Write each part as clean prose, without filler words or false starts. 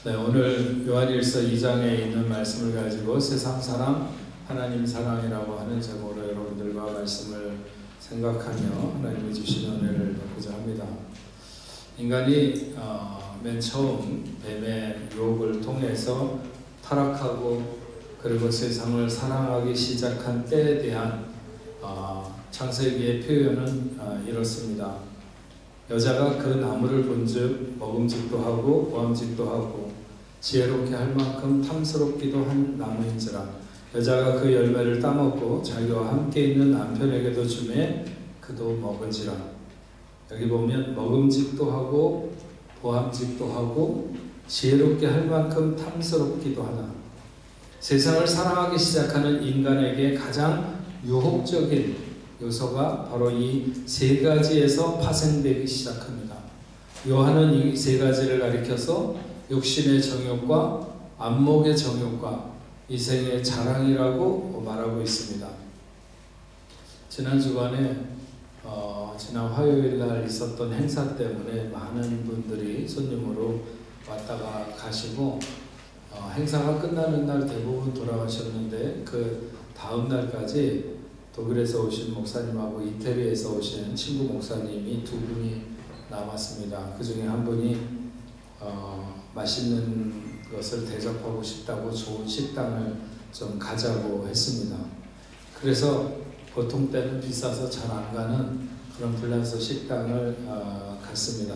네, 오늘 요한일서 2장에 있는 말씀을 가지고 세상 사랑, 하나님 사랑이라고 하는 제목으로 여러분들과 말씀을 생각하며 하나님이 주신 은혜를 받고자 합니다. 인간이 맨 처음 뱀의 유혹을 통해서 타락하고 그리고 세상을 사랑하기 시작한 때에 대한 창세기의 표현은 이렇습니다. 여자가 그 나무를 본즉 먹음직도 하고 보암직도 하고 지혜롭게 할 만큼 탐스럽기도 한 나무인지라 여자가 그 열매를 따먹고 자기와 함께 있는 남편에게도 주매 그도 먹은지라. 여기 보면 먹음직도 하고 보암직도 하고 지혜롭게 할 만큼 탐스럽기도 하나. 세상을 사랑하기 시작하는 인간에게 가장 유혹적인 요소가 바로 이 세 가지에서 파생되기 시작합니다. 요한은 이 세 가지를 가리켜서 육신의 정욕과 안목의 정욕과 이생의 자랑이라고 말하고 있습니다. 지난 주간에 지난 화요일 날 있었던 행사 때문에 많은 분들이 손님으로 왔다가 가시고 행사가 끝나는 날 대부분 돌아가셨는데 그 다음 날까지 독일에서 오신 목사님하고 이태리에서 오신 친구 목사님이 두 분이 남았습니다. 그 중에 한 분이 맛있는 것을 대접하고 싶다고 좋은 식당을 좀 가자고 했습니다. 그래서 보통 때는 비싸서 잘 안 가는 그런 불란서 식당을 갔습니다.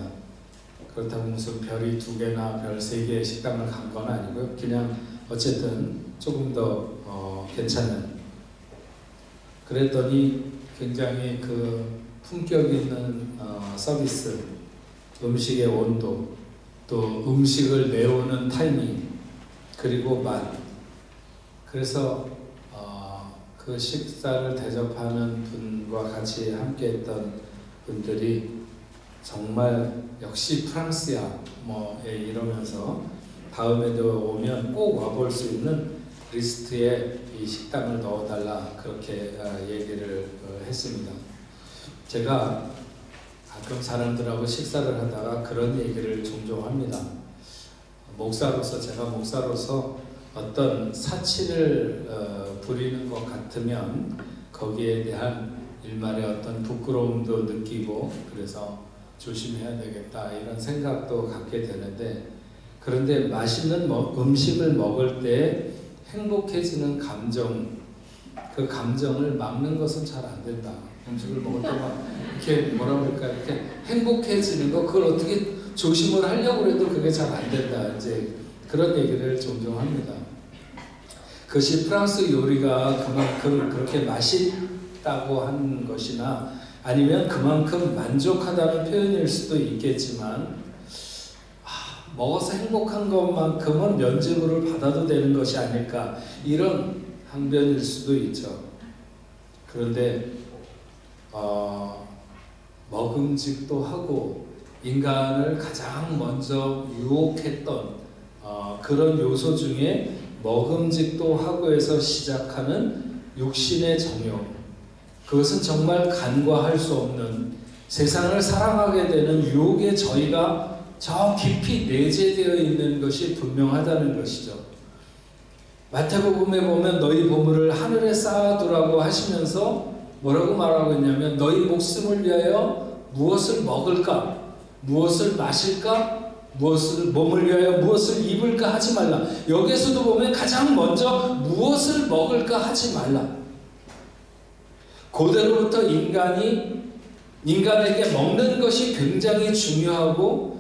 그렇다고 무슨 별이 2개나 별 3개의 식당을 간 건 아니고요. 그냥 어쨌든 조금 더 괜찮은. 그랬더니 굉장히 그 품격 있는 서비스, 음식의 온도, 또 음식을 내오는 타이밍, 그리고 맛. 그래서 그 식사를 대접하는 분과 같이 함께했던 분들이 정말 역시 프랑스야 이러면서 다음에도 오면 꼭 와볼 수 있는 리스트에 이 식당을 넣어달라 그렇게 얘기를 했습니다. 제가 가끔 사람들하고 식사를 하다가 그런 얘기를 종종 합니다. 제가 목사로서 어떤 사치를 부리는 것 같으면 거기에 대한 일말의 어떤 부끄러움도 느끼고 그래서 조심해야 되겠다 이런 생각도 갖게 되는데, 그런데 맛있는 음식을 먹을 때 행복해지는 감정, 그 감정을 막는 것은 잘 안 된다. 음식을 먹을 때 막 이렇게 이렇게 행복해지는 거, 그걸 어떻게 조심을 하려고 해도 그게 잘 안 된다. 이제 그런 얘기를 종종 합니다. 그것이 프랑스 요리가 그만큼 그렇게 맛있다고 하는 것이나 아니면 그만큼 만족하다는 표현일 수도 있겠지만 먹어서 행복한 것만큼은 면죄부를 받아도 되는 것이 아닐까 이런 항변일 수도 있죠. 그런데 먹음직도 하고 인간을 가장 먼저 유혹했던 그런 요소 중에 먹음직도 하고에서 시작하는 육신의 정욕, 그것은 정말 간과할 수 없는 세상을 사랑하게 되는 유혹의 저희가 저 깊이 내재되어 있는 것이 분명하다는 것이죠. 마태복음에 보면 너희 보물을 하늘에 쌓아두라고 하시면서 뭐라고 말하고 있냐면 너희 목숨을 위하여 무엇을 먹을까, 무엇을 마실까, 몸을 위하여 무엇을 입을까 하지 말라. 여기에서도 보면 가장 먼저 무엇을 먹을까 하지 말라. 고대로부터 인간에게 먹는 것이 굉장히 중요하고,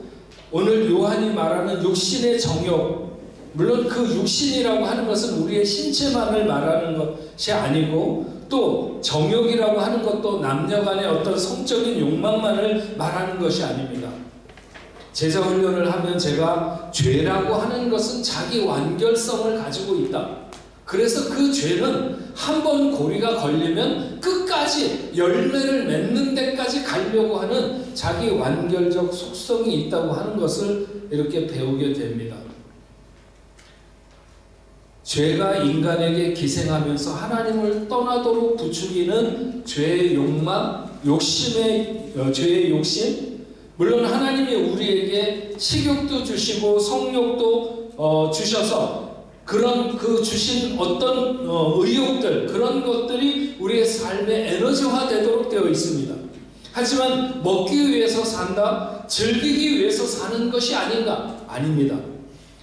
오늘 요한이 말하는 육신의 정욕, 물론 그 육신이라고 하는 것은 우리의 신체만을 말하는 것이 아니고 또 정욕이라고 하는 것도 남녀 간의 어떤 성적인 욕망만을 말하는 것이 아닙니다. 제자훈련을 하면 제가 죄라고 하는 것은 자기 완결성을 가지고 있다. 그래서 그 죄는 한 번 고리가 걸리면 끝까지 열매를 맺는 데까지 가려고 하는 자기 완결적 속성이 있다고 하는 것을 이렇게 배우게 됩니다. 죄가 인간에게 기생하면서 하나님을 떠나도록 부추기는 죄의 욕망, 죄의 욕심, 물론 하나님이 우리에게 식욕도 주시고 성욕도 주셔서 그런 그 주신 어떤 의욕들, 그런 것들이 우리의 삶의 에너지화 되도록 되어 있습니다. 하지만 먹기 위해서 산다, 즐기기 위해서 사는 것이 아닌가? 아닙니다.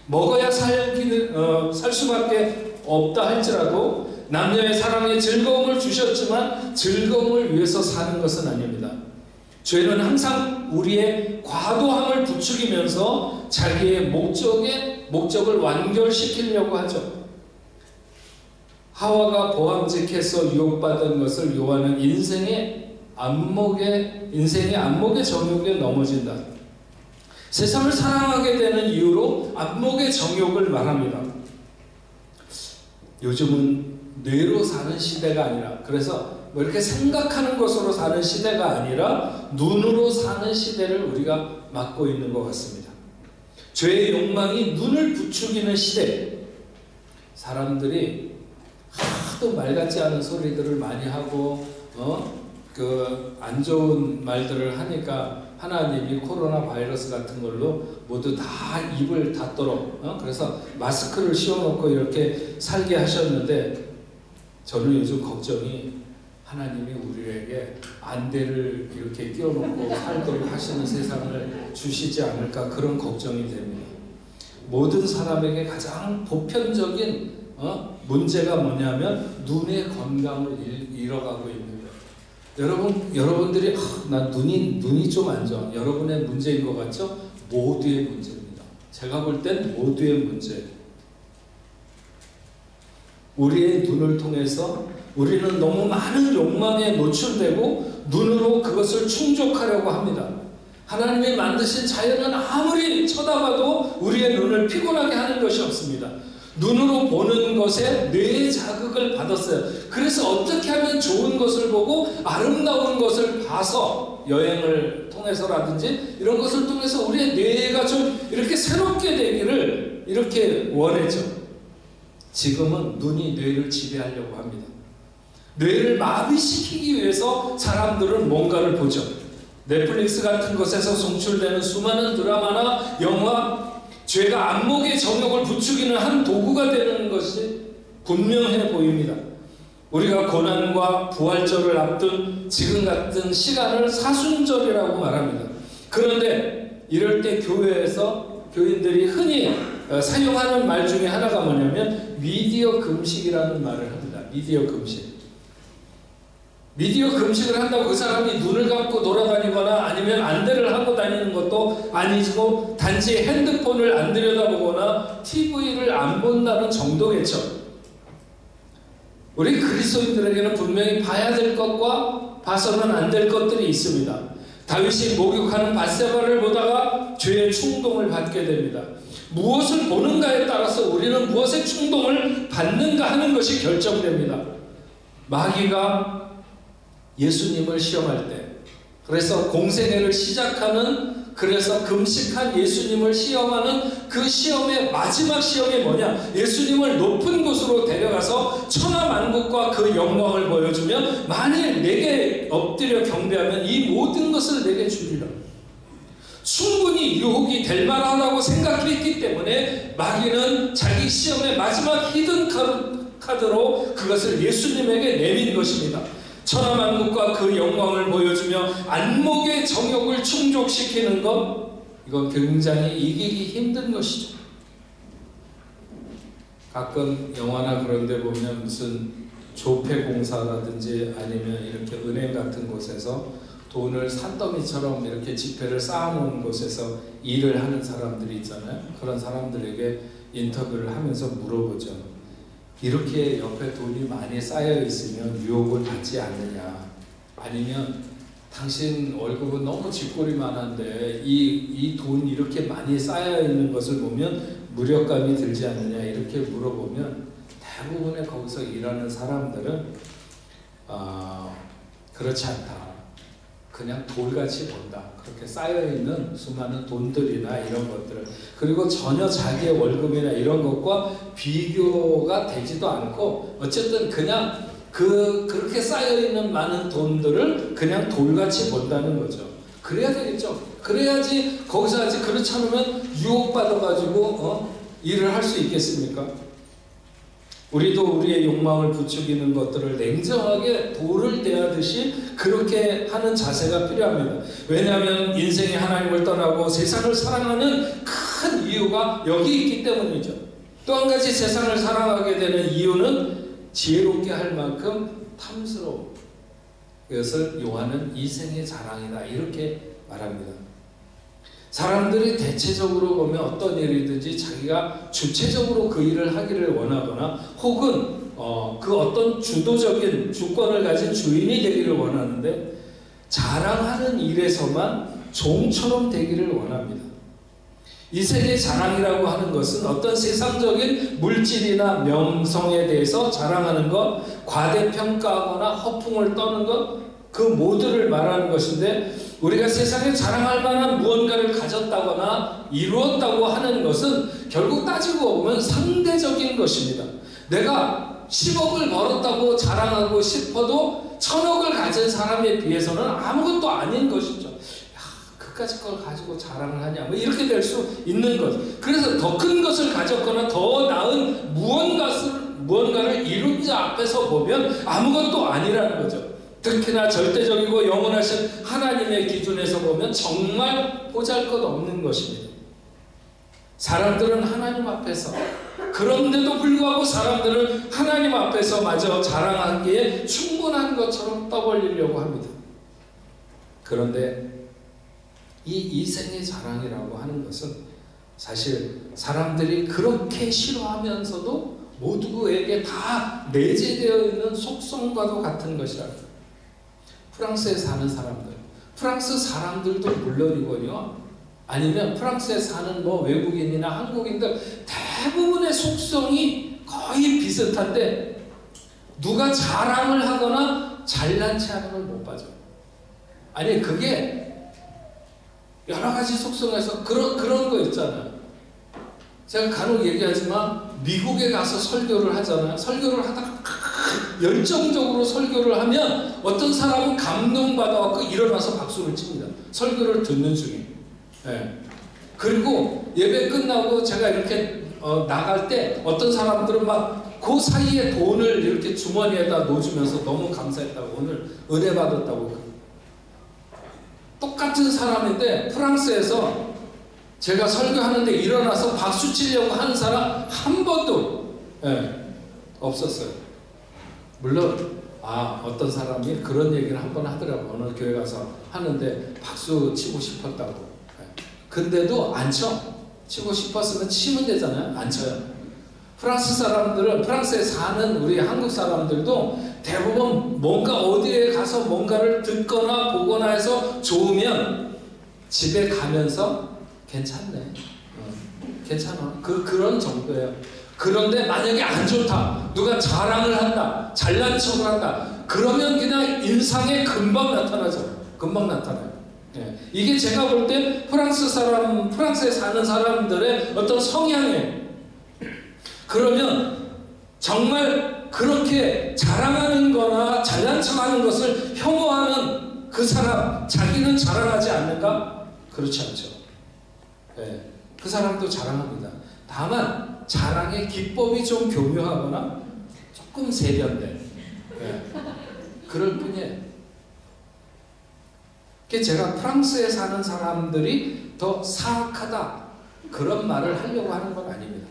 먹어야 살 수밖에 없다 할지라도 남녀의 사랑에 즐거움을 주셨지만 즐거움을 위해서 사는 것은 아닙니다. 죄는 항상 우리의 과도함을 부추기면서 자기의 목적을 완결시키려고 하죠. 하와가 보암직해서 유혹받은 것을 요한은 인생의 안목의 정욕에 넘어진다. 세상을 사랑하게 되는 이유로 안목의 정욕을 말합니다. 요즘은 뇌로 사는 시대가 아니라, 그래서 뭐 이렇게 생각하는 것으로 사는 시대가 아니라 눈으로 사는 시대를 우리가 맞고 있는 것 같습니다. 죄의 욕망이 눈을 부추기는 시대. 사람들이 하도 말 같지 않은 소리들을 많이 하고 안 좋은 말들을 하니까 하나님이 코로나 바이러스 같은 걸로 모두 다 입을 닫도록 그래서 마스크를 씌워놓고 이렇게 살게 하셨는데, 저는 요즘 걱정이 하나님이 우리에게 안대를 이렇게 끼워놓고 살도록 하시는 세상을 주시지 않을까, 그런 걱정이 됩니다. 모든 사람에게 가장 보편적인 문제가 뭐냐면 눈의 건강을 잃어가고 있는 거예요. 여러분들이 나 눈이 좀 안 좋아, 여러분의 문제인 것 같죠? 모두의 문제입니다. 제가 볼 땐 모두의 문제. 우리의 눈을 통해서 우리는 너무 많은 욕망에 노출되고 눈으로 그것을 충족하려고 합니다. 하나님이 만드신 자연은 아무리 쳐다봐도 우리의 눈을 피곤하게 하는 것이 없습니다. 눈으로 보는 것에 뇌의 자극을 받았어요. 그래서 어떻게 하면 좋은 것을 보고 아름다운 것을 봐서, 여행을 통해서라든지 이런 것을 통해서 우리의 뇌가 좀 이렇게 새롭게 되기를 이렇게 원했죠. 지금은 눈이 뇌를 지배하려고 합니다. 뇌를 마비시키기 위해서 사람들은 뭔가를 보죠. 넷플릭스 같은 것에서 송출되는 수많은 드라마나 영화, 죄가 안목의 정욕을 부추기는 한 도구가 되는 것이 분명해 보입니다. 우리가 고난과 부활절을 앞둔 지금 같은 시간을 사순절이라고 말합니다. 그런데 이럴 때 교회에서 교인들이 흔히 사용하는 말 중에 하나가 뭐냐면 미디어 금식이라는 말을 합니다. 미디어 금식. 미디어 금식을 한다고 그 사람이 눈을 감고 돌아다니거나 아니면 안대를 하고 다니는 것도 아니고 단지 핸드폰을 안 들여다보거나 TV를 안 본다는 정도겠죠. 우리 그리스도인들에게는 분명히 봐야 될 것과 봐서는 안 될 것들이 있습니다. 다윗이 목욕하는 밧세바를 보다가 죄의 충동을 받게 됩니다. 무엇을 보는가에 따라서 우리는 무엇의 충동을 받는가 하는 것이 결정됩니다. 마귀가 예수님을 시험할 때, 그래서 공생애를 시작하는, 그래서 금식한 예수님을 시험하는 그 시험의 마지막 시험이 뭐냐? 예수님을 높은 곳으로 데려가서 천하만국과 그 영광을 보여주면 만일 내게 엎드려 경배하면 이 모든 것을 내게 주리라. 충분히 유혹이 될 만하다고 생각했기 때문에 마귀는 자기 시험의 마지막 히든 카드로 그것을 예수님에게 내민 것입니다. 천하만국과 그 영광을 보여주며 안목의 정욕을 충족시키는 것, 이건 굉장히 이기기 힘든 것이죠. 가끔 영화나 그런 데 보면 무슨 조폐공사라든지 아니면 이렇게 은행 같은 곳에서 돈을 산더미처럼 이렇게 지폐를 쌓아놓은 곳에서 일을 하는 사람들이 있잖아요. 그런 사람들에게 인터뷰를 하면서 물어보죠. 이렇게 옆에 돈이 많이 쌓여 있으면 유혹을 받지 않느냐, 아니면 당신 월급은 너무 쥐꼬리만한데 이 돈 이렇게 많이 쌓여 있는 것을 보면 무력감이 들지 않느냐, 이렇게 물어보면 대부분의 거기서 일하는 사람들은 그렇지 않다, 그냥 돌같이 본다, 그렇게 쌓여있는 수많은 돈들이나 이런 것들을, 그리고 전혀 자기의 월급이나 이런 것과 비교가 되지도 않고 어쨌든 그냥 그렇게 쌓여있는 많은 돈들을 그냥 돌같이 본다는 거죠. 그래야 되겠죠. 그래야지 거기서 하지. 그렇지 않으면 유혹받아가지고 일을 할 수 있겠습니까? 우리도 우리의 욕망을 부추기는 것들을 냉정하게 돌을 대하듯이 그렇게 하는 자세가 필요합니다. 왜냐하면 인생이 하나님을 떠나고 세상을 사랑하는 큰 이유가 여기 있기 때문이죠. 또 한 가지 세상을 사랑하게 되는 이유는 지혜롭게 할 만큼 탐스러움. 이것을 요한은 이생의 자랑이다 이렇게 말합니다. 사람들이 대체적으로 보면 어떤 일이든지 자기가 주체적으로 그 일을 하기를 원하거나 혹은 그 어떤 주도적인 주권을 가진 주인이 되기를 원하는데 자랑하는 일에서만 종처럼 되기를 원합니다. 이 세계 자랑이라고 하는 것은 어떤 세상적인 물질이나 명성에 대해서 자랑하는 것, 과대평가하거나 허풍을 떠는 것, 그 모두를 말하는 것인데 우리가 세상에 자랑할 만한 무언가를 가졌다거나 이루었다고 하는 것은 결국 따지고 보면 상대적인 것입니다. 내가 10억을 벌었다고 자랑하고 싶어도 1000억을 가진 사람에 비해서는 아무것도 아닌 것이죠. 그까짓 걸 가지고 자랑을 하냐 뭐 이렇게 될 수 있는 것. 그래서 더 큰 것을 가졌거나 더 나은 무언가를 이룬 자 앞에서 보면 아무것도 아니라는 거죠. 특히나 절대적이고 영원하신 하나님의 기준에서 보면 정말 보잘것없는 것입니다. 사람들은 하나님 앞에서, 그런데도 불구하고 사람들은 하나님 앞에서 마저 자랑하기에 충분한 것처럼 떠벌리려고 합니다. 그런데 이 이생의 자랑이라고 하는 것은 사실 사람들이 그렇게 싫어하면서도 모두에게 다 내재되어 있는 속성과도 같은 것이랍니다. 프랑스에 사는 사람들, 프랑스 사람들도 물론이고요, 아니면 프랑스에 사는 외국인이나 한국인들 대부분의 속성이 거의 비슷한데 누가 자랑을 하거나 잘난 체 하는 걸 못 봐줘요. 아니 그게 여러 가지 속성에서 그런 거 있잖아요. 제가 간혹 얘기하지만 미국에 가서 설교를 하잖아요. 설교를 하다가 열정적으로 설교를 하면 어떤 사람은 감동받아갖고 일어나서 박수를 칩니다. 설교를 듣는 중에. 네. 그리고 예배 끝나고 제가 이렇게 나갈 때 어떤 사람들은 막 그 사이에 돈을 이렇게 주머니에다 넣어주면서 너무 감사했다고, 오늘 은혜 받았다고. 똑같은 사람인데 프랑스에서 제가 설교하는데 일어나서 박수 치려고 하는 사람 한 번도 없었어요. 물론 어떤 사람이 그런 얘기를 한 번 하더라고요. 어느 교회 가서 하는데 박수 치고 싶었다고. 근데도 안 쳐. 치고 싶었으면 치면 되잖아요. 안 쳐요. 프랑스 사람들은, 프랑스에 사는 우리 한국 사람들도 대부분 뭔가 어디에 가서 뭔가를 듣거나 보거나 해서 좋으면 집에 가면서 괜찮네. 괜찮아. 그런 정도예요. 그런데 만약에 안 좋다, 누가 자랑을 한다, 잘난 척을 한다, 그러면 그냥 인상에 금방 나타나죠. 금방 나타나요. 이게 제가 볼 때 프랑스에 사는 사람들의 어떤 성향이에요. 그러면 정말 그렇게 자랑하는 거나 잘난 척하는 것을 혐오하는 그 사람, 자기는 자랑하지 않는가? 그렇지 않죠. 그 사람도 자랑합니다. 다만 자랑의 기법이 좀 교묘하거나 조금 세련된 그럴 뿐이에요. 제가 프랑스에 사는 사람들이 더 사악하다 그런 말을 하려고 하는 건 아닙니다.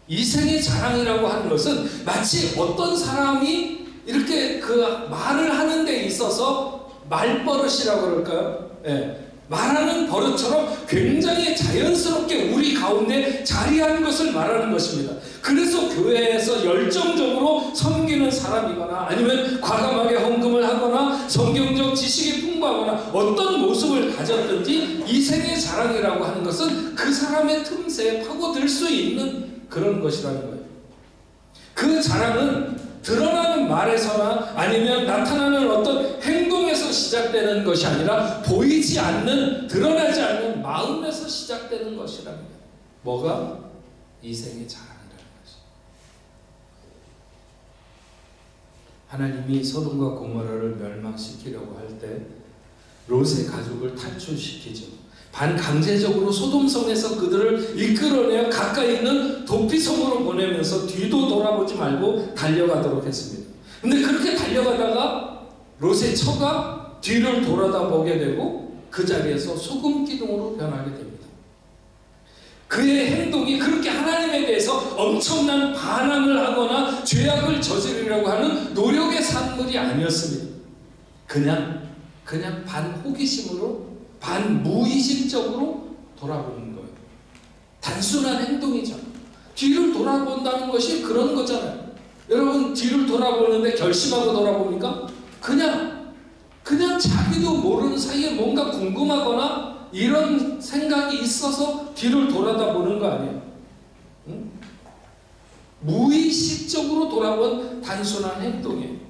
이생의 자랑이라고 하는 것은 마치 어떤 사람이 이렇게 그 말을 하는 데 있어서 말버릇이라고 그럴까요? 말하는 버릇처럼 굉장히 자연스럽게 우리 가운데 자리하는 것을 말하는 것입니다. 그래서 교회에서 열정적으로 섬기는 사람이거나 아니면 과감하게 헌금을 하거나 성경적 지식이 풍부하거나 어떤 모습을 가졌든지 이생의 자랑이라고 하는 것은 그 사람의 틈새에 파고들 수 있는 그런 것이라는 거예요. 그 자랑은 드러나는 말에서나 아니면 나타나는 어떤 행동에서 시작되는 것이 아니라 보이지 않는, 드러나지 않는 마음에서 시작되는 것이랍니다. 뭐가? 이생의 자랑이라는 것이. 하나님이 소돔과 고모라를 멸망시키려고 할 때 롯의 가족을 탈출시키죠. 반강제적으로 소돔성에서 그들을 이끌어내어 가까이 있는 도피성으로 보내면서 뒤도 돌아보지 말고 달려가도록 했습니다. 근데 그렇게 달려가다가 롯의 처가 뒤를 돌아다보게 되고 그 자리에서 소금 기둥으로 변하게 됩니다. 그의 행동이 그렇게 하나님에 대해서 엄청난 반항을 하거나 죄악을 저지르려고 하는 노력의 산물이 아니었습니다. 그냥 반호기심으로 반무의식적으로 돌아보는 거예요. 단순한 행동이죠. 뒤를 돌아본다는 것이 그런 거잖아요. 여러분 뒤를 돌아보는데 결심하고 돌아봅니까? 그냥 자기도 모르는 사이에 뭔가 궁금하거나 이런 생각이 있어서 뒤를 돌아다보는 거 아니에요. 응? 무의식적으로 돌아본 단순한 행동이에요.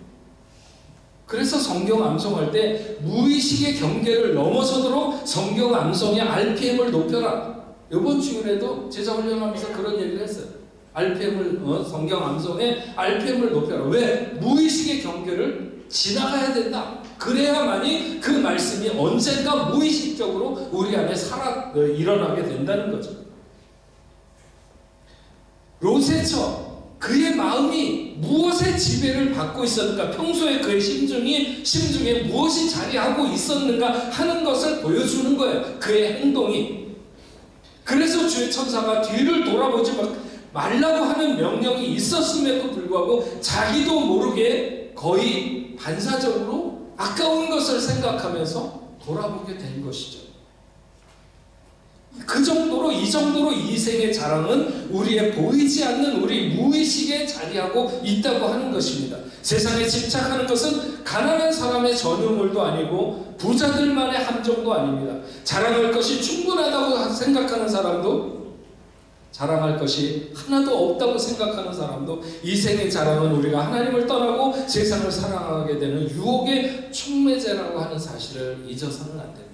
그래서 성경 암송할 때 무의식의 경계를 넘어서도록 성경 암송의 RPM을 높여라. 이번 주일에도 제자훈련하면서 그런 얘기를 했어요. RPM을 성경 암송의 RPM을 높여라. 왜? 무의식의 경계를 지나가야 된다. 그래야만이 그 말씀이 언젠가 무의식적으로 우리 안에 일어나게 된다는 거죠. 롯의 처, 그의 마음이 무엇의 지배를 받고 있었는가, 평소에 그의 심중에 무엇이 자리하고 있었는가 하는 것을 보여주는 거예요. 그의 행동이. 그래서 주의 천사가 뒤를 돌아보지 말라고 하는 명령이 있었음에도 불구하고 자기도 모르게 거의 반사적으로 아까운 것을 생각하면서 돌아보게 된 것이죠. 이 정도로 이생의 자랑은 우리의 보이지 않는 우리 무의식에 자리하고 있다고 하는 것입니다. 세상에 집착하는 것은 가난한 사람의 전유물도 아니고 부자들만의 함정도 아닙니다. 자랑할 것이 충분하다고 생각하는 사람도, 자랑할 것이 하나도 없다고 생각하는 사람도 이생의 자랑은 우리가 하나님을 떠나고 세상을 사랑하게 되는 유혹의 촉매제라고 하는 사실을 잊어서는 안 됩니다.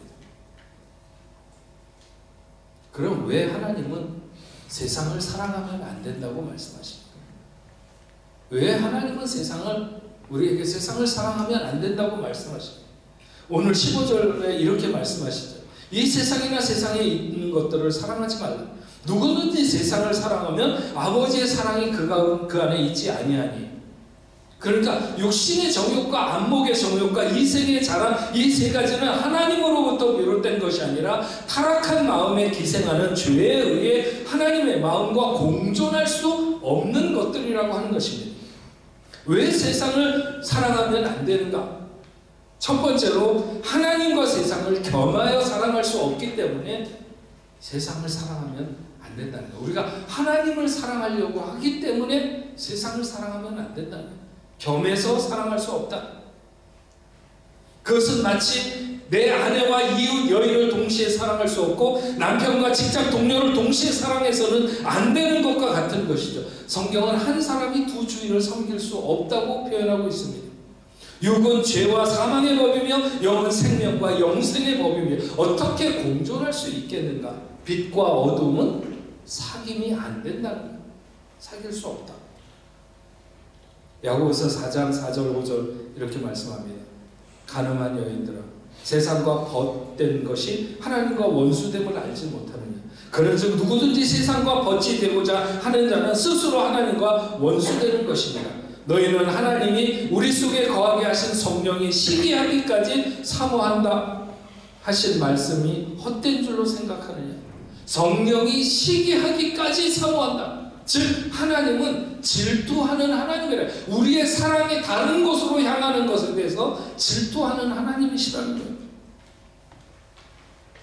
그럼 왜 하나님은 세상을 사랑하면 안 된다고 말씀하십니까? 왜 하나님은 우리에게 세상을 사랑하면 안 된다고 말씀하십니까? 오늘 15절에 이렇게 말씀하시죠. 이 세상이나 세상에 있는 것들을 사랑하지 말라. 누구든지 세상을 사랑하면 아버지의 사랑이 그 안에 있지 아니하니. 그러니까 육신의 정욕과 안목의 정욕과 이생의 자랑, 이 세 가지는 하나님으로부터 비롯된 것이 아니라 타락한 마음에 기생하는 죄에 의해 하나님의 마음과 공존할 수 없는 것들이라고 하는 것입니다. 왜 세상을 사랑하면 안 되는가? 첫 번째로 하나님과 세상을 겸하여 사랑할 수 없기 때문에 세상을 사랑하면 안 된다는 거예요. 우리가 하나님을 사랑하려고 하기 때문에 세상을 사랑하면 안 된다는 거예요. 겸해서 사랑할 수 없다. 그것은 마치 내 아내와 이웃 여인을 동시에 사랑할 수 없고 남편과 직장 동료를 동시에 사랑해서는 안 되는 것과 같은 것이죠. 성경은 한 사람이 두 주인을 섬길 수 없다고 표현하고 있습니다. 육은 죄와 사망의 법이며 영은 생명과 영생의 법이며 어떻게 공존할 수 있겠는가? 빛과 어둠은 사귐이 안 된다는 거예요. 사귈 수 없다. 야고보서 4장 4절 5절 이렇게 말씀합니다. 가늠한 여인들아, 세상과 벗된 것이 하나님과 원수됨을 알지 못하느냐. 그런즉 누구든지 세상과 벗이 되고자 하는 자는 스스로 하나님과 원수되는 것입니다. 너희는 하나님이 우리 속에 거하게 하신 성령이 시기하기까지 사모한다 하신 말씀이 헛된 줄로 생각하느냐. 성령이 시기하기까지 사모한다. 즉 하나님은 질투하는 하나님이라. 우리의 사랑이 다른 곳으로 향하는 것에 대해서 질투하는 하나님이시라는 거예요.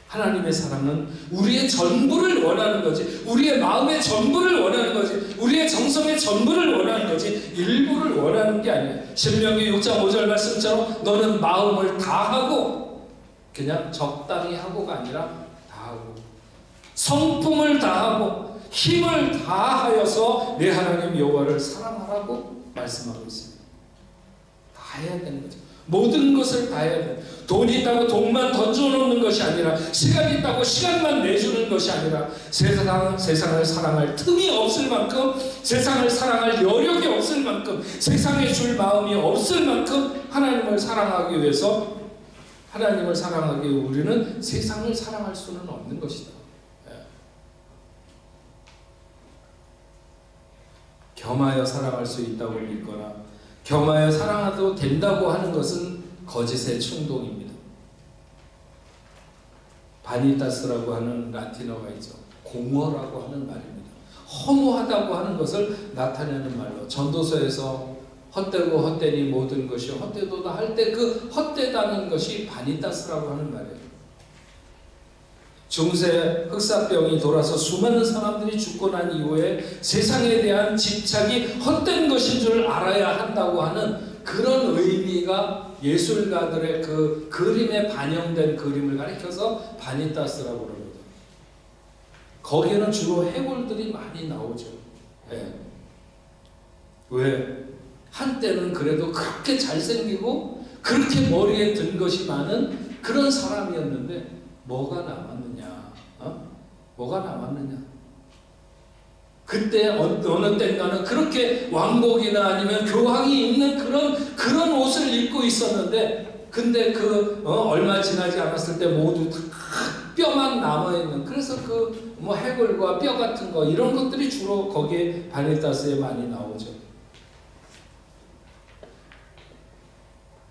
하나님의 사랑은 우리의 전부를 원하는 거지, 우리의 마음의 전부를 원하는 거지, 우리의 정성의 전부를 원하는 거지 일부를 원하는 게 아니에요. 신명기 6장 5절 말씀처럼 너는 마음을 다하고, 그냥 적당히 하고가 아니라 다하고, 성품을 다하고 힘을 다하여서 내 하나님 여호와를 사랑하라고 말씀하고 있습니다. 다 해야 되는 거죠. 모든 것을 다 해야 돼요. 돈이 있다고 돈만 던져놓는 것이 아니라, 시간이 있다고 시간만 내주는 것이 아니라, 세상을 사랑할 틈이 없을 만큼, 세상을 사랑할 여력이 없을 만큼, 세상에 줄 마음이 없을 만큼 하나님을 사랑하기 위해서 하나님을 사랑하기에 우리는 세상을 사랑할 수는 없는 것이다. 겸하여 사랑할 수 있다고 믿거나 겸하여 사랑해도 된다고 하는 것은 거짓의 충동입니다. 바니타스라고 하는 라틴어가 있죠. 공허라고 하는 말입니다. 허무하다고 하는 것을 나타내는 말로, 전도서에서 헛되고 헛되니 모든 것이 헛되도다 할 때 그 헛되다는 것이 바니타스라고 하는 말이에요. 중세 흑사병이 돌아서 수많은 사람들이 죽고 난 이후에 세상에 대한 집착이 헛된 것인 줄 알아야 한다고 하는 그런 의미가 예술가들의 그 그림에 반영된 그림을 가리켜서 바니타스라고 합니다. 거기에는 주로 해골들이 많이 나오죠. 네. 왜? 한때는 그래도 그렇게 잘생기고 그렇게 머리에 든 것이 많은 그런 사람이었는데 뭐가 남았느냐? 뭐가 남았느냐? 그때 어느 때인가는 그렇게 왕복이나 아니면 교황이 입는 그런 옷을 입고 있었는데, 근데 얼마 지나지 않았을 때 모두 다 뼈만 남아있는, 그래서 해골과 뼈 같은 거, 이런 것들이 주로 거기에 바니타스에 많이 나오죠.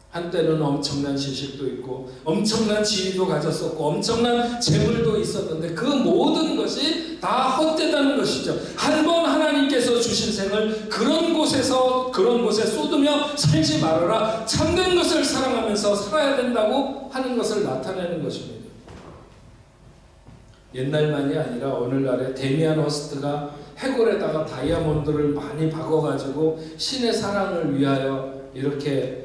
한때는 엄청난 지식도 있고 엄청난 지위도 가졌었고 엄청난 재물도 있었는데 그 모든 것이 다 헛되다는 것이죠. 한번 하나님께서 주신 생을 그런 곳에 쏟으며 살지 말아라. 참된 것을 사랑하면서 살아야 된다고 하는 것을 나타내는 것입니다. 옛날만이 아니라 오늘날에 데미안 허스트가 해골에다가 다이아몬드를 많이 박아가지고 신의 사랑을 위하여 이렇게,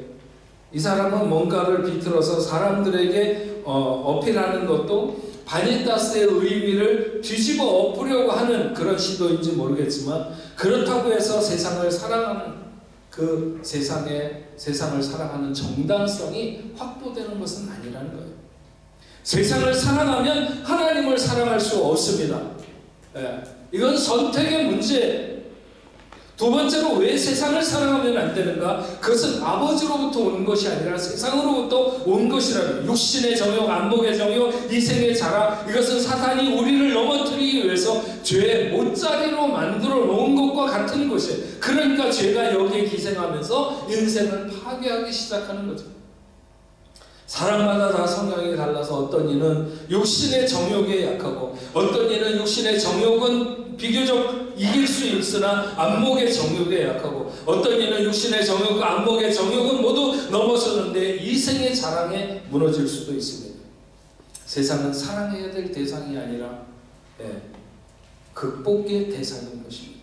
이 사람은 뭔가를 비틀어서 사람들에게 어필하는 것도 바니타스의 의미를 뒤집어 엎으려고 하는 그런 시도인지 모르겠지만, 그렇다고 해서 세상을 사랑하는 세상을 사랑하는 정당성이 확보되는 것은 아니라는 거예요. 세상을 사랑하면 하나님을 사랑할 수 없습니다. 이건 선택의 문제예요. 두 번째로 왜 세상을 사랑하면 안 되는가? 그것은 아버지로부터 온 것이 아니라 세상으로부터 온 것이라는, 육신의 정욕, 안목의 정욕, 이생의 자랑, 이것은 사탄이 우리를 넘어뜨리기 위해서 죄의 못자리로 만들어 놓은 것과 같은 것이에요. 그러니까 죄가 여기에 기생하면서 인생을 파괴하기 시작하는 거죠. 사람마다 다 성향이 달라서 어떤 이는 육신의 정욕에 약하고 어떤 이는 육신의 정욕은 비교적 이길 수 있으나 안목의 정욕에 약하고 어떤 이는 육신의 정욕과 안목의 정욕은 모두 넘어서는데 이생의 자랑에 무너질 수도 있습니다. 세상은 사랑해야 될 대상이 아니라 극복의 대상인 것입니다.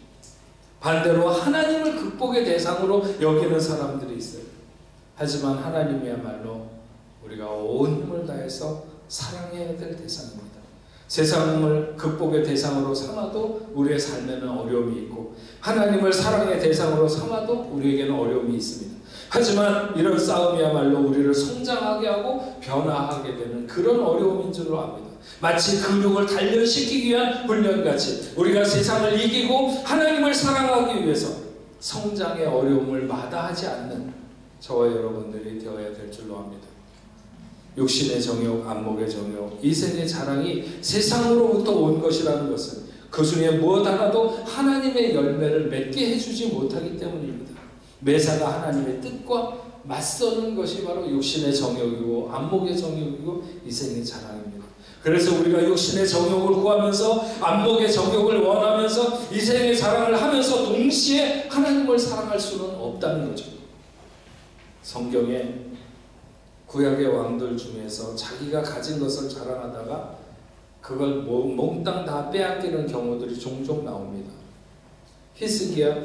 반대로 하나님을 극복의 대상으로 여기는 사람들이 있어요. 하지만 하나님이야말로 우리가 온 힘을 다해서 사랑해야 될 대상입니다. 세상을 극복의 대상으로 삼아도 우리의 삶에는 어려움이 있고 하나님을 사랑의 대상으로 삼아도 우리에게는 어려움이 있습니다. 하지만 이런 싸움이야말로 우리를 성장하게 하고 변화하게 되는 그런 어려움인 줄로 압니다. 마치 근육을 단련시키기 위한 훈련같이 우리가 세상을 이기고 하나님을 사랑하기 위해서 성장의 어려움을 마다하지 않는 저와 여러분들이 되어야 될 줄로 압니다. 육신의 정욕, 안목의 정욕, 이생의 자랑이 세상으로부터 온 것이라는 것은 그 중에 무엇 하나도 하나님의 열매를 맺게 해주지 못하기 때문입니다. 매사가 하나님의 뜻과 맞서는 것이 바로 육신의 정욕이고 안목의 정욕이고 이생의 자랑입니다. 그래서 우리가 육신의 정욕을 구하면서 안목의 정욕을 원하면서 이생의 자랑을 하면서 동시에 하나님을 사랑할 수는 없다는 거죠. 성경에 구약의 왕들 중에서 자기가 가진 것을 자랑하다가 그걸 몽땅 다 빼앗기는 경우들이 종종 나옵니다. 히스기야,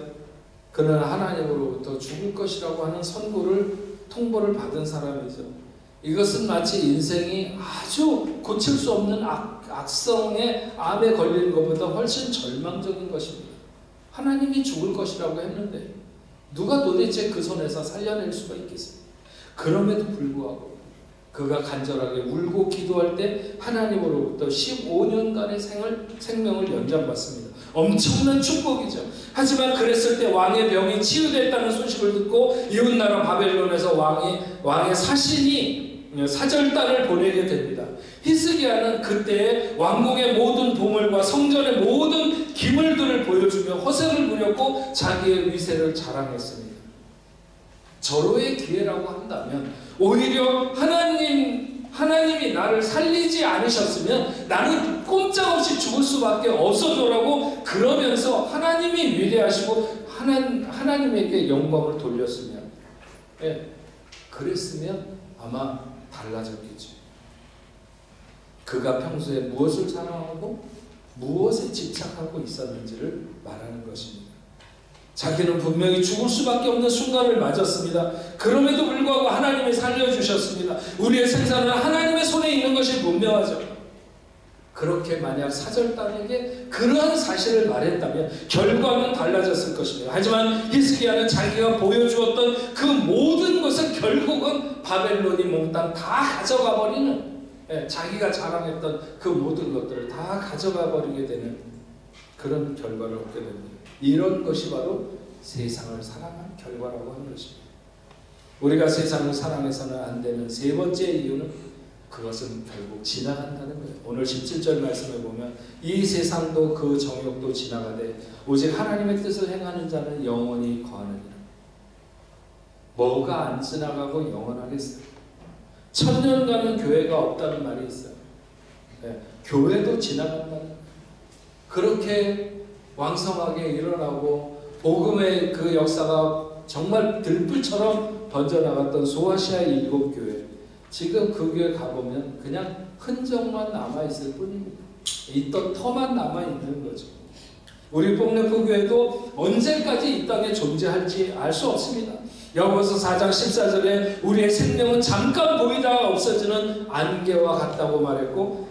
그는 하나님으로부터 죽을 것이라고 하는 통보를 받은 사람이죠. 이것은 마치 인생이 아주 고칠 수 없는 악성의 암에 걸리는 것보다 훨씬 절망적인 것입니다. 하나님이 죽을 것이라고 했는데 누가 도대체 그 손에서 살려낼 수가 있겠습니까? 그럼에도 불구하고 그가 간절하게 울고 기도할 때 하나님으로부터 15년간의 생명을 연장받습니다. 엄청난 축복이죠. 하지만 그랬을 때 왕의 병이 치유됐다는 소식을 듣고 이웃나라 바벨론에서 왕의 사신이 사절단을 보내게 됩니다. 히스기야는 그때 왕궁의 모든 보물과 성전의 모든 기물들을 보여주며 허세를 부렸고 자기의 위세를 자랑했습니다. 절호의 기회라고 한다면 오히려 하나님이 나를 살리지 않으셨으면 나는 꼼짝없이 죽을 수밖에 없었노라고 그러면서 하나님이 위대하시고 하나님에게 영광을 돌렸으면, 그랬으면 아마 달라졌겠죠. 그가 평소에 무엇을 사랑하고 무엇에 집착하고 있었는지를 말하는 것입니다. 자기는 분명히 죽을 수밖에 없는 순간을 맞았습니다. 그럼에도 불구하고 하나님이 살려주셨습니다. 우리의 생사는 하나님의 손에 있는 것이 분명하죠. 그렇게 만약 사절단에게 그러한 사실을 말했다면 결과는 달라졌을 것입니다. 하지만 히스기야는 자기가 보여주었던 그 모든 것을 결국은 바벨론이 몽땅 다 가져가 버리는, 자기가 자랑했던 그 모든 것들을 다 가져가 버리게 되는 그런 결과를 얻게 됩니다. 이런 것이 바로 세상을 사랑한 결과라고 하는 것입니다. 우리가 세상을 사랑해서는 안 되는 세 번째 이유는 그것은 결국 지나간다는 거예요. 오늘 17절 말씀에 보면 이 세상도 그 정욕도 지나가되 오직 하나님의 뜻을 행하는 자는 영원히 거하느니라. 뭐가 안 지나가고 영원하겠어요? 천년간은 교회가 없다는 말이 있어요. 교회도 지나간다는 거예요. 그렇게 왕성하게 일어나고 복음의 그 역사가 정말 들불처럼 번져나갔던 소아시아의 7교회, 지금 그 교회 가보면 그냥 흔적만 남아있을 뿐입니다. 있던 터만 남아있는 거죠. 우리 뽕네프 교회도 언제까지 이 땅에 존재할지 알 수 없습니다. 야고보서 4장 14절에 우리의 생명은 잠깐 보이다가 없어지는 안개와 같다고 말했고,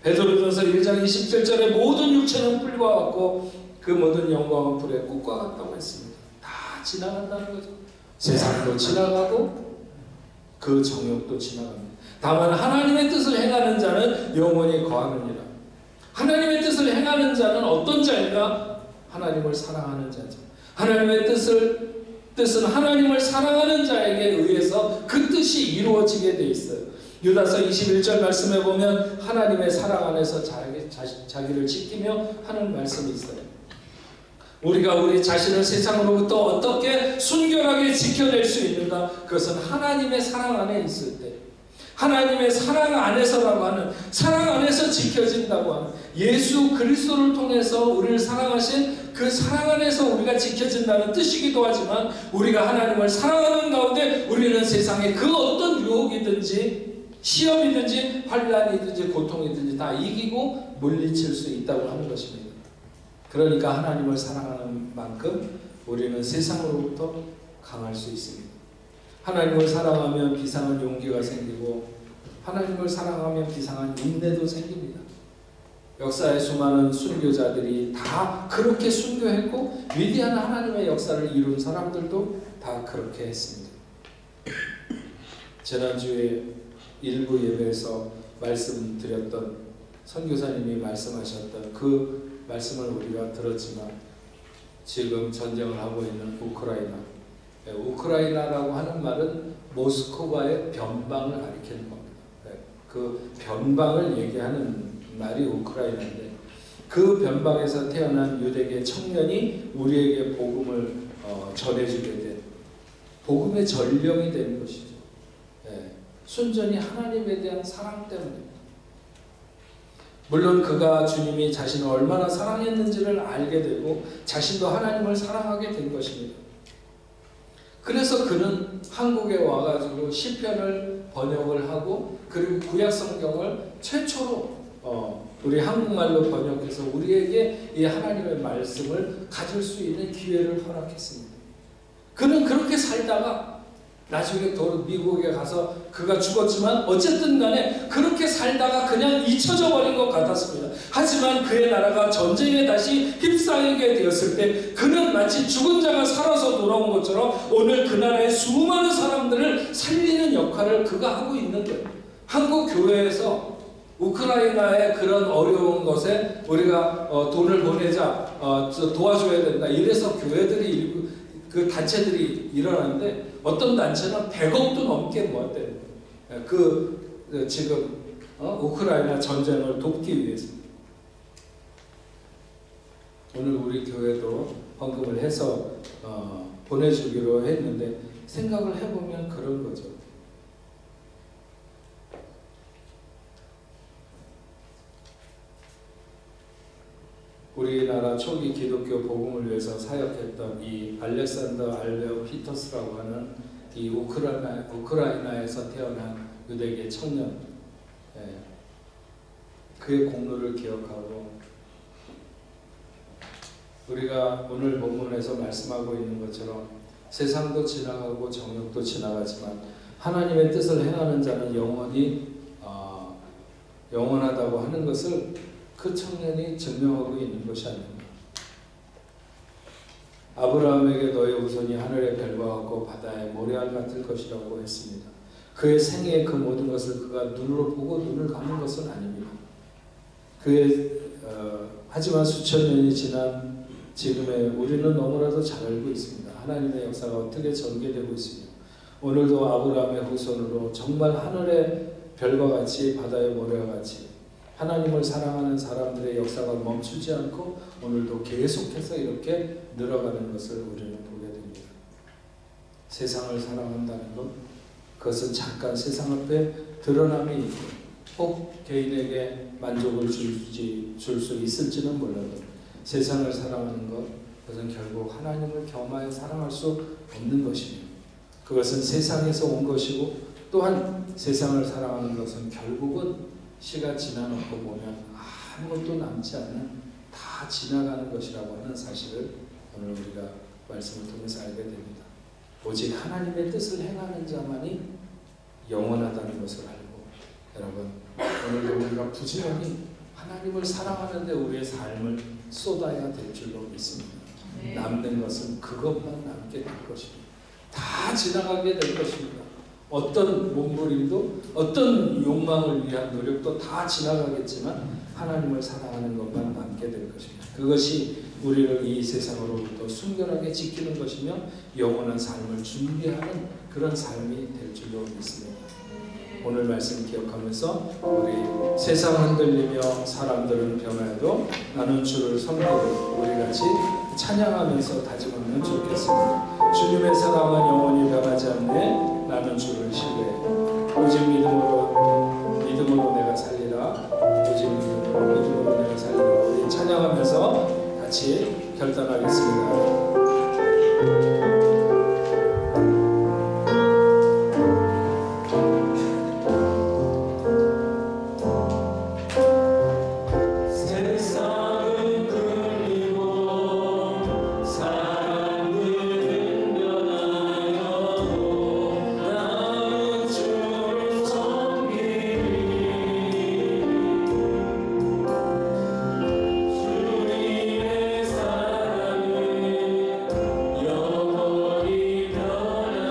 베드로전서 1장 27절에 모든 육체는 불과 같고 그 모든 영광은 불의 꽃과 같다고 했습니다. 다 지나간다는 거죠. 세상도 지나가고 그 정욕도 지나갑니다. 다만 하나님의 뜻을 행하는 자는 영원히 거하느니라. 하나님의 뜻을 행하는 자는 어떤 자인가? 하나님을 사랑하는 자죠. 하나님의 뜻은 하나님을 사랑하는 자에게 의해서 그 뜻이 이루어지게 돼 있어요. 유다서 21절 말씀에 보면 하나님의 사랑 안에서 자기를 지키며 하는 말씀이 있어요. 우리가 우리 자신을 세상으로부터 어떻게 순결하게 지켜낼 수 있는가? 그것은 하나님의 사랑 안에 있을 때, 하나님의 사랑 안에서라고 하는, 사랑 안에서 지켜진다고 하는, 예수 그리스도를 통해서 우리를 사랑하신 그 사랑 안에서 우리가 지켜진다는 뜻이기도 하지만, 우리가 하나님을 사랑하는 가운데 우리는 세상에 그 어떤 유혹이든지 시험이든지 환난이든지 고통이든지 다 이기고 물리칠 수 있다고 하는 것입니다. 그러니까 하나님을 사랑하는 만큼 우리는 세상으로부터 강할 수 있습니다. 하나님을 사랑하면 비상한 용기가 생기고, 하나님을 사랑하면 비상한 인내도 생깁니다. 역사의 수많은 순교자들이 다 그렇게 순교했고 위대한 하나님의 역사를 이룬 사람들도 다 그렇게 했습니다. 지난주에 일부 예배에서 말씀드렸던 선교사님이 말씀하셨던 그 말씀을 우리가 들었지만, 지금 전쟁을 하고 있는 우크라이나라고 하는 말은 모스크바의 변방을 가리키는 겁니다. 그 변방을 얘기하는 말이 우크라이나인데, 그 변방에서 태어난 유대계 청년이 우리에게 복음을 전해주게 된 복음의 전령이 되는 것이죠. 순전히 하나님에 대한 사랑 때문입니다. 물론 그가 주님이 자신을 얼마나 사랑했는지를 알게 되고 자신도 하나님을 사랑하게 된 것입니다. 그래서 그는 한국에 와가지고 시편을 번역을 하고, 그리고 구약 성경을 최초로 우리 한국말로 번역해서 우리에게 이 하나님의 말씀을 가질 수 있는 기회를 허락했습니다. 그는 그렇게 살다가 나중에 또 미국에 가서 그가 죽었지만 어쨌든 간에 그렇게 살다가 그냥 잊혀져 버린 것 같았습니다. 하지만 그의 나라가 전쟁에 다시 휩싸이게 되었을 때 그는 마치 죽은 자가 살아서 돌아온 것처럼 오늘 그 나라의 수많은 사람들을 살리는 역할을 그가 하고 있는 거예요. 한국 교회에서 우크라이나의 그런 어려운 것에 우리가 돈을 보내자, 도와줘야 된다, 이래서 교회들이 그 단체들이 일어나는데 어떤 단체는 100억도 넘게 모았대요. 지금 우크라이나 전쟁을 돕기 위해서 오늘 우리 교회도 헌금을 해서 보내주기로 했는데 생각을 해보면 그런 거죠. 우리나라 초기 기독교 복음을 위해서 사역했던 이 알렉산더 알베오 피터스라고 하는 이 우크라이나에서 태어난 유대계 청년, 그의 공로를 기억하고 우리가 오늘 본문에서 말씀하고 있는 것처럼 세상도 지나가고 정욕도 지나가지만 하나님의 뜻을 행하는 자는 영원히 영원하다고 하는 것을 그 청년이 증명하고 있는 것이 아닙니다. 아브라함에게 너의 후손이 하늘의 별과 같고 바다의 모래알 같을 것이라고 했습니다. 그의 생애의 그 모든 것을 그가 눈으로 보고 눈을 감은 것은 아닙니다. 하지만 수천 년이 지난 지금의 우리는 너무나도 잘 알고 있습니다. 하나님의 역사가 어떻게 전개되고 있습니다. 오늘도 아브라함의 후손으로 정말 하늘의 별과 같이 바다의 모래와 같이 하나님을 사랑하는 사람들의 역사가 멈추지 않고 오늘도 계속해서 이렇게 늘어가는 것을 우리는 보게 됩니다. 세상을 사랑한다는 것, 그것은 잠깐 세상 앞에 드러남이 있고 꼭 개인에게 만족을 줄 수 있을지는 몰라도 세상을 사랑하는 것, 그것은 결국 하나님을 겸하여 사랑할 수 없는 것이며 그것은 세상에서 온 것이고 또한 세상을 사랑하는 것은 결국은 시가 지나놓고 보면 아무것도 남지 않는 다 지나가는 것이라고 하는 사실을 오늘 우리가 말씀을 통해서 알게 됩니다. 오직 하나님의 뜻을 행하는 자만이 영원하다는 것을 알고 여러분 오늘도 우리가 부지런히 하나님을 사랑하는데 우리의 삶을 쏟아야 될 줄로 믿습니다. 남는 것은 그것만 남게 될 것입니다. 다 지나가게 될 것입니다. 어떤 몸부림도 어떤 욕망을 위한 노력도 다 지나가겠지만 하나님을 사랑하는 것만 남게 될 것입니다. 그것이 우리를 이 세상으로부터 순결하게 지키는 것이며 영원한 삶을 준비하는 그런 삶이 될 줄로 믿습니다. 오늘 말씀 기억하면서 우리 세상 흔들리며 사람들은 변화해도 나는 주를 섬기고 우리같이 찬양하면서 다짐하면 좋겠습니다. 주님의 사랑은 영원히 변하지 않네. 나는 주를 신뢰해. 오직 믿음으로 내가 살리라. 오직 믿음으로 내가 살리라. 우리 찬양하면서 같이 결단하겠습니다. 주님의 사랑은 영원히 변하지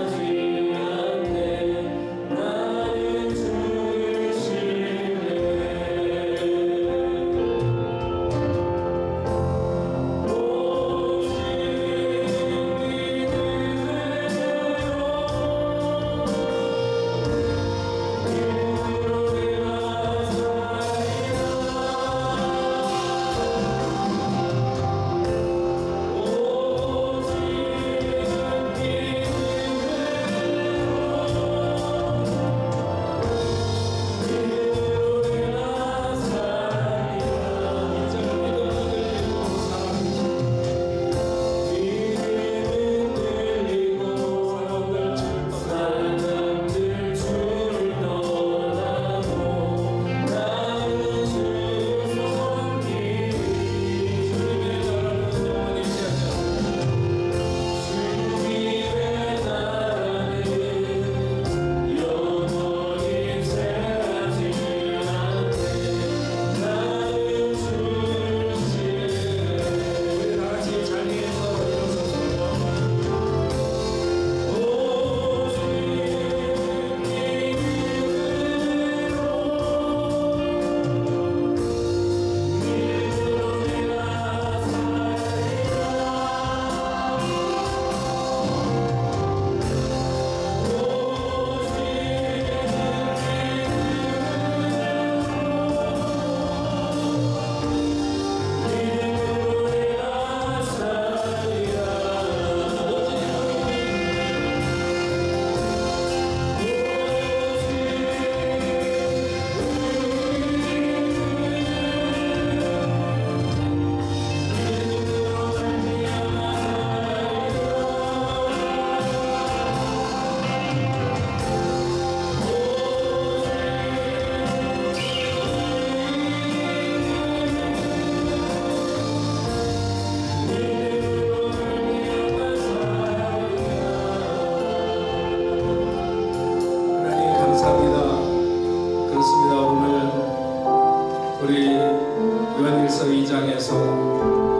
요한일서 2장에서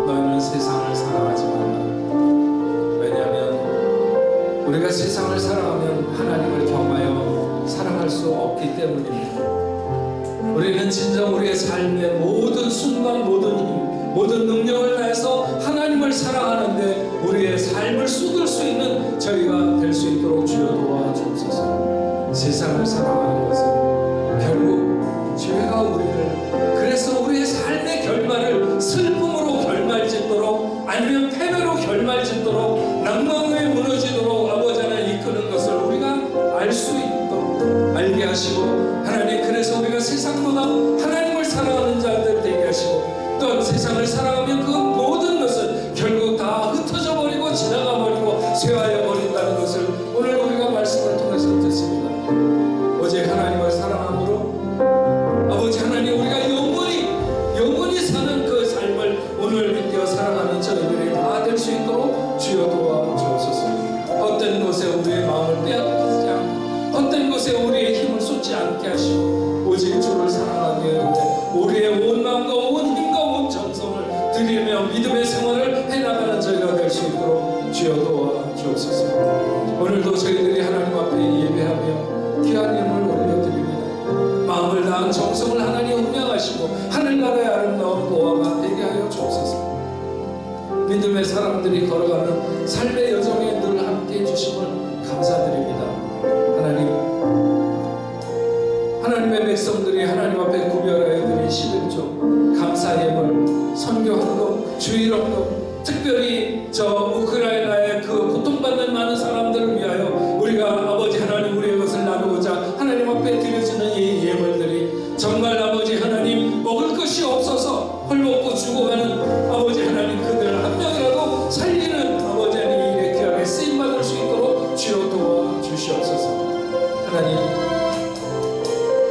너희는 세상을 사랑하지 말라. 왜냐하면 우리가 세상을 사랑하면 하나님을 경하여 사랑할 수 없기 때문입니다. 우리는 진정 우리의 삶의 모든 순간, 모든 힘, 모든 능력을 다해서 하나님을 사랑하는데 우리의 삶을 쏟을 수 있는 저희가 될 수 있도록 주여 도와주옵소서. 세상을 사랑하는 것은 결국 죄가 우리를, 그래서 우리의 삶의 결말을 슬픔으로 결말짓도록, 아니면 패배로 결말짓도록, 낭망에 무너지도록 아버지 하나님 이끄는 것을 우리가 알 수 있도록 알게 하시고, 하나님 그래서 우리가 세상보다 하나님을 사랑하는 자들 되게 하시고, 또한 세상을 사랑하면 그 모든 것은 결국 다 흩어져 버리고 지나가 버리고 쇠하여 버린다는 것을 오늘 우리가 말씀을 통해서 듣습니다. 오직 하나님을 사랑함으로 아버지 하나님 우리가 영원히 사는 그 삶을 오늘 믿겨 사랑하는 저희들이 다 될 수 있도록 주여 도와주옵소서. 헛된 것에 우리의 마음을 빼앗기지 않고, 헛된 것에 우리의 힘을 쏟지 않게 하시고, 오직 주를 사랑하기 위해 우리의 온 마음과 온 힘과 온 정성을 드리며 믿음의 생활을 해나가는 저희가 될 수 있도록 주여 도와주옵소서. 오늘도 저희들이 하나님 앞에 예배하며 귀한 이름을 올려드립니다. 마음을 다한 정성을 하나님 음양하시고 하늘나라의 아름다운 보화가 되게 하여 주옵소서. 믿음의 사람들이 걸어가는 삶의 여정에 늘 함께 해주심을 감사드립니다. 하나님의 백성들이 하나님 앞에 구별하여 드린 11조 감사예물, 선교헌금, 주일헌금, 특별히 저 우크라이나의 그 고통받는 많은 사람들을 위하여 우리가 아버지 하나님 우리의 것을 나누고자 하나님 앞에 드려지는 이 예물들이 정말 아버지 하나님 먹을 것이 없어서 헐벗고 죽어가는 아버지 하나님 그들 한 명이라도 살리는 아버지 하나님 일에 귀하게 쓰임받을 수 있도록 주여 도와주시옵소서. 하나님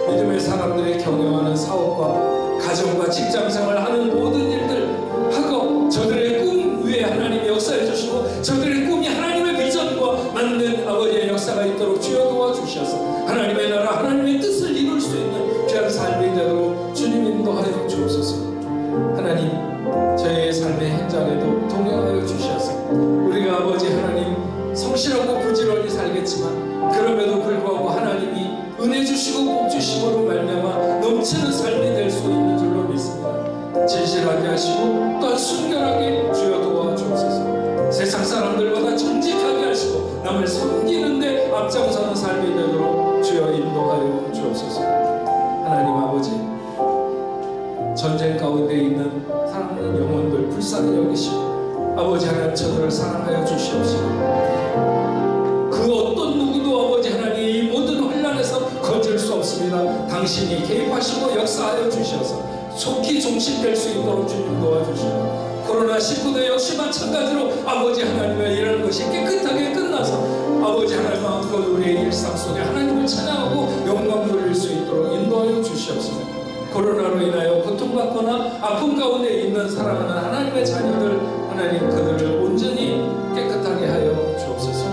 믿음의 사람들이 경영하는 사업과 가정과 직장생활을 하는 모든 일들 하고 저들의 꿈 위에 하나님이 역사해 주시고 저들의 꿈이 하나님의 비전과 맞는 아버지의 역사가 있도록 주여 도와주셔서 하나님의 나라 하나님의 뜻을 이룰 수 있는 귀한 삶이 되도록 주님 인도하여 주옵소서. 하나님 저희의 삶의 현장에도 동행하여 주셔서 우리가 아버지 하나님 성실하고 부지런히 살겠지만 그럼에도 불구하고 하나님이 은혜 주시고 복 주심으로 말미암아 넘치는 삶이 될 수 있는 줄로 믿습니다. 진실하게 하시고 또한 순결하게 주여 도와주옵소서. 세상 사람들보다 정직하게 하시고 남을 섬기는데 앞장서는 삶이 되도록 주여 인도하여 주옵소서. 하나님 아버지 전쟁 가운데 있는 사랑하는 영혼들 불쌍히 여기시고 아버지 하나님 저들을 사랑하여 주시옵시고 그 어떤 누구도 아버지 하나님 이 모든 혼란에서 건질 수 없습니다. 당신이 개입하시고 역사하여 주셔서 속히 종식될 수 있도록 주님 도와주시고 코로나19도 역시 마찬가지로 아버지 하나님의 이런 것이 깨끗하게 끝나서 아버지 하나님 마음껏 우리의 일상 속에 하나님을 찬양하고 영광 돌릴 수 있도록 인도하여 주시옵소서. 코로나로 인하여 고통받거나 아픔 가운데 있는 사랑하는 하나님의 자녀들 하나님 그들을 온전히 깨끗하게 하여 주옵소서.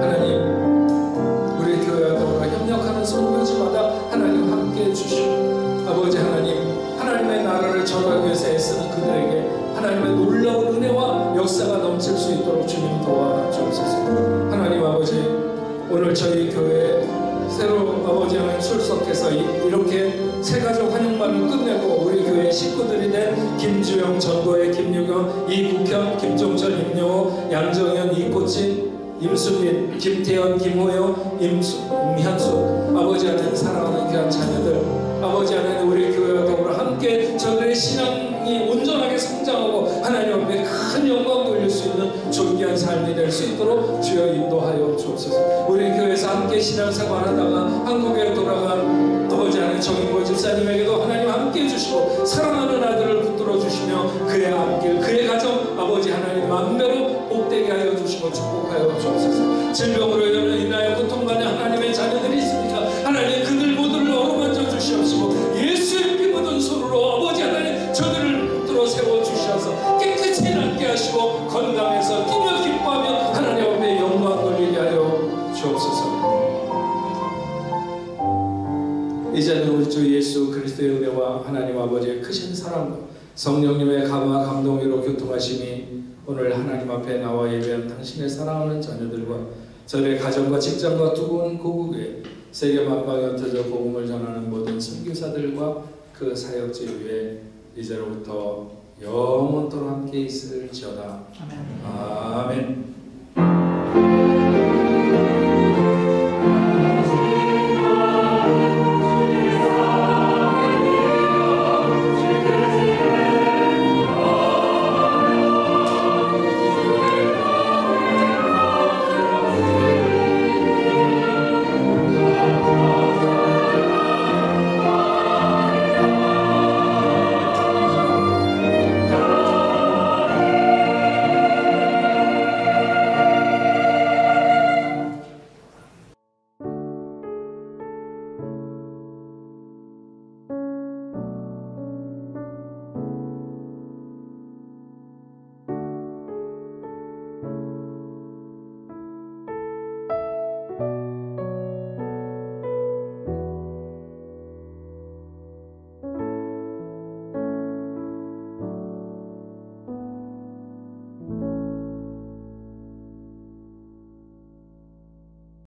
하나님 우리 교회와 더불어 협력하는 선교지마다 하나님 함께해 주시고 아버지 하나님 하나님의 나라를 전하기 위해서 애쓰는 그들에게 하나님의 놀라운 은혜와 역사가 넘칠 수 있도록 주님 도와주옵소서. 하나님 아버지 오늘 저희 교회에 새로 아버지 하나님 출석해서 이렇게 새가족 환영만을 끝내고 우리 교회 식구들이 된 김주영, 전도의 김유경, 이국현, 김종철, 임영호, 양정현, 이꽃진, 임수민, 김태현, 김호영, 임현수 아버지 하나님 사랑하는 귀한 자녀들 아버지 하나님 우리 교회와 더불어 함께 저들의 신앙이 온전하게 성장하고 하나님 앞에 큰 영광 돌릴 수 있는 존귀한 삶이 될 수 있도록 주여 인도하여 주옵소서. 우리 교회에서 함께 신앙생활하다가 한국에 돌아간 아버지 하나님 정인보 집사님에게도 하나님 함께 해주시고 사랑하는 아들을 붙들어 주시며 그의 앞길 그의 가정 아버지 하나님 마음대로 복되게 하여 주시고 축복하여 주옵소서. 질병으로 인하여 고통받는 하나님의 자녀들이 있습니까? 하나님 그들 모두를 어루만져 주시옵시고 예수의 피 묻은 손으로 아버지 하나님 저들을 붙들어 세워주셔서 깨끗이 낫게 하시고 건강해서 뛰며 기뻐하며 하나님 앞에 영광 돌리게 하여 주옵소서. 이제는 우리 주 예수 그리스도의 은혜와 하나님 아버지의 크신 사랑과 성령님의 감화 감동으로 교통하심이 오늘 하나님 앞에 나와 예배한 당신의 사랑하는 자녀들과 저의 가정과 직장과 두군 고국에 세계 만방에 흩어져 복음을 전하는 모든 선교사들과 그 사역지 위에 이제로부터 영원토록 함께 있을지어다. 아멘.